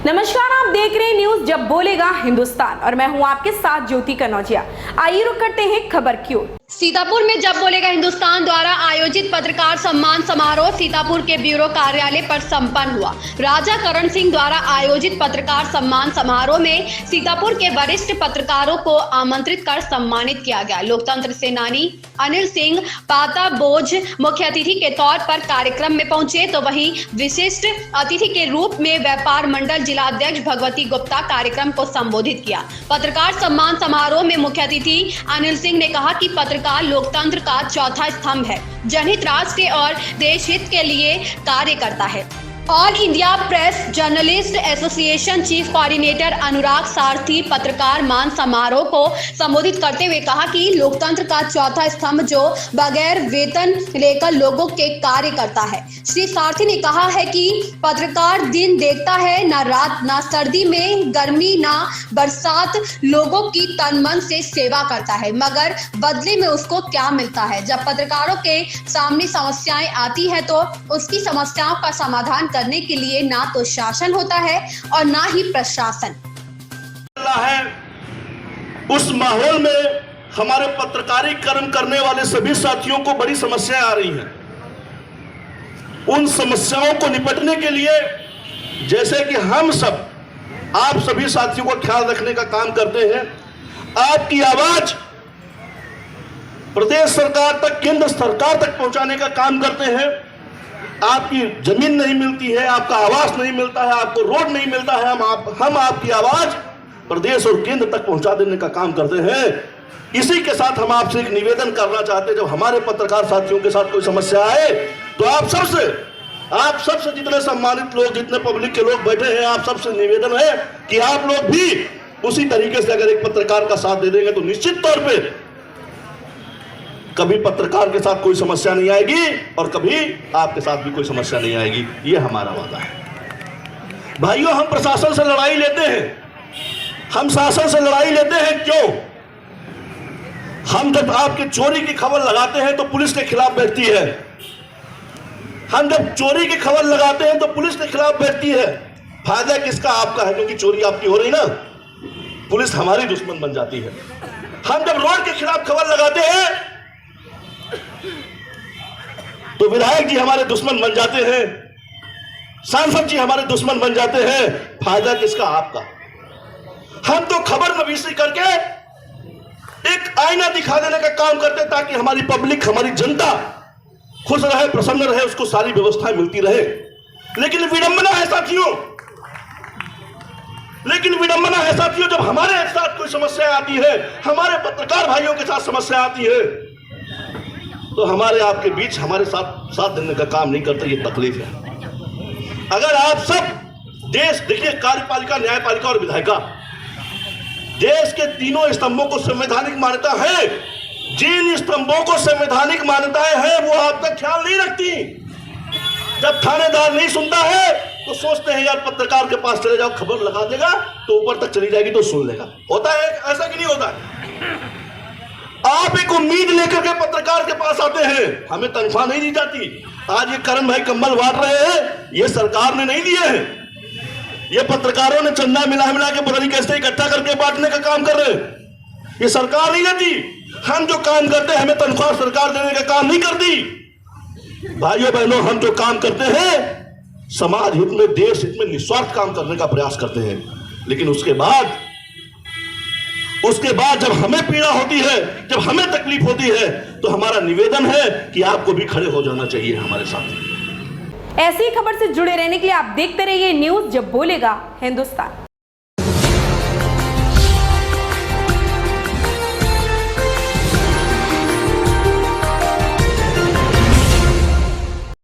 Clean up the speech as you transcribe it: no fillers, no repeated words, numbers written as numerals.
नमस्कार, आप देख रहे हैं न्यूज जब बोलेगा हिंदुस्तान और मैं हूं आपके साथ ज्योति कनौजिया। आइए रुक करते हैं खबर की ओर। सीतापुर में जब बोलेगा हिंदुस्तान द्वारा आयोजित पत्रकार सम्मान समारोह सीतापुर के ब्यूरो कार्यालय पर संपन्न हुआ। राजा करण सिंह द्वारा आयोजित पत्रकार सम्मान समारोह में सीतापुर के वरिष्ठ पत्रकारों को आमंत्रित कर सम्मानित किया गया। लोकतंत्र सेनानी अनिल सिंह पाता बोझ मुख्य अतिथि के तौर पर कार्यक्रम में पहुंचे, तो वहीं विशिष्ट अतिथि के रूप में व्यापार मंडल जिलाध्यक्ष भगवती गुप्ता कार्यक्रम को संबोधित किया। पत्रकार सम्मान समारोह में मुख्य अतिथि अनिल सिंह ने कहा कि पत्रकार लोकतंत्र का चौथा स्तंभ है, जनहित, राष्ट्र और देश हित के लिए कार्य करता है। All India Press Journalist Association chief coordinator Anurag Sarathi पत्रकार मान समारोह को संबोधित करते हुए कहा कि लोकतंत्र का चौथा स्तंभ जो बगैर वेतन लेकर लोगों के कार्य करता है। श्री सारथी ने कहा है कि पत्रकार दिन देखता है, ना रात, ना सर्दी में गर्मी, ना बरसात, लोगों की तन मन से सेवा करता है, मगर बदले में उसको क्या मिलता है? जब पत्रकारों के सामने समस्याएं आती है तो उसकी समस्याओं का समाधान करने के लिए ना तो शासन होता है और ना ही प्रशासन है। उस माहौल में हमारे पत्रकारी कर्म करने वाले सभी साथियों को बड़ी समस्याएं आ रही हैं। उन समस्याओं को निपटने के लिए जैसे कि हम सब आप सभी साथियों को ख्याल रखने का काम करते हैं, आपकी आवाज प्रदेश सरकार तक, केंद्र सरकार तक पहुंचाने का काम करते हैं। आपकी जमीन नहीं मिलती है, आपका आवास नहीं मिलता है, आपको रोड नहीं मिलता है, हम आपकी आवाज प्रदेश और केंद्र तक पहुंचा देने का काम करते हैं। इसी के साथ हम आपसे एक निवेदन करना चाहते हैं, जब हमारे पत्रकार साथियों के साथ कोई समस्या आए तो आप सबसे जितने सम्मानित लोग, जितने पब्लिक के लोग बैठे हैं, आप सबसे निवेदन है कि आप लोग भी उसी तरीके से अगर एक पत्रकार का साथ दे देंगे तो निश्चित तौर पर कभी पत्रकार के साथ कोई समस्या नहीं आएगी और कभी आपके साथ भी कोई समस्या नहीं आएगी। ये हमारा वादा है। भाइयों, हम प्रशासन से लड़ाई लेते हैं, हम शासन से लड़ाई लेते हैं। क्यों? हम जब आपके चोरी की खबर लगाते हैं तो पुलिस के खिलाफ बैठती है। हम जब चोरी की खबर लगाते हैं तो पुलिस के खिलाफ बैठती है। फायदा किसका? आपका है, क्योंकि चोरी आपकी हो रही ना, पुलिस हमारी दुश्मन बन जाती है। हम जब रोड के खिलाफ खबर लगाते हैं तो विधायक जी हमारे दुश्मन बन जाते हैं, सांसद जी हमारे दुश्मन बन जाते हैं। फायदा किसका? आपका। हम तो खबर नवीसी करके एक आईना दिखा देने का काम करते हैं ताकि हमारी पब्लिक, हमारी जनता खुश रहे, प्रसन्न रहे, उसको सारी व्यवस्थाएं मिलती रहे। लेकिन विडंबना है साथियों, जब हमारे साथ कोई समस्या आती है, हमारे पत्रकार भाइयों के साथ समस्या आती है, तो हमारे आपके बीच हमारे साथ देने का काम नहीं करता। ये तकलीफ है। अगर आप सब देश देखिए, कार्यपालिका, न्यायपालिका और विधायिका, देश के तीनों स्तंभों को संवैधानिक मान्यता है। जिन स्तंभों को संवैधानिक मान्यताएं हैं वो आपका ख्याल नहीं रखती। जब थानेदार नहीं सुनता है तो सोचते हैं यार पत्रकार के पास चले जाओ, खबर लगा देगा तो ऊपर तक चली जाएगी तो सुन लेगा। होता है ऐसा कि नहीं होता है? आप एक उम्मीद लेकर के पत्रकार के पास आते हैं, हमें तनख्वाह नहीं दी जाती। आज ये करण भाई कंबल बांट रहे हैं, ये सरकार ने नहीं दिए हैं, ये पत्रकारों ने चंदा मिला के पता नहीं कैसे इकट्ठा करके बांटने का काम कर रहे हैं। ये सरकार नहीं देती। हम जो काम करते हैं, हमें तनख्वाह सरकार देने का काम नहीं करती। भाइयों बहनों, हम जो काम करते हैं समाज हित में, देश हित में निस्वार्थ काम करने का प्रयास करते हैं। लेकिन उसके बाद जब हमें पीड़ा होती है, जब हमें तकलीफ होती है, तो हमारा निवेदन है कि आपको भी खड़े हो जाना चाहिए हमारे साथ। ऐसी खबर से जुड़े रहने के लिए आप देखते रहिए न्यूज जब बोलेगा हिंदुस्तान।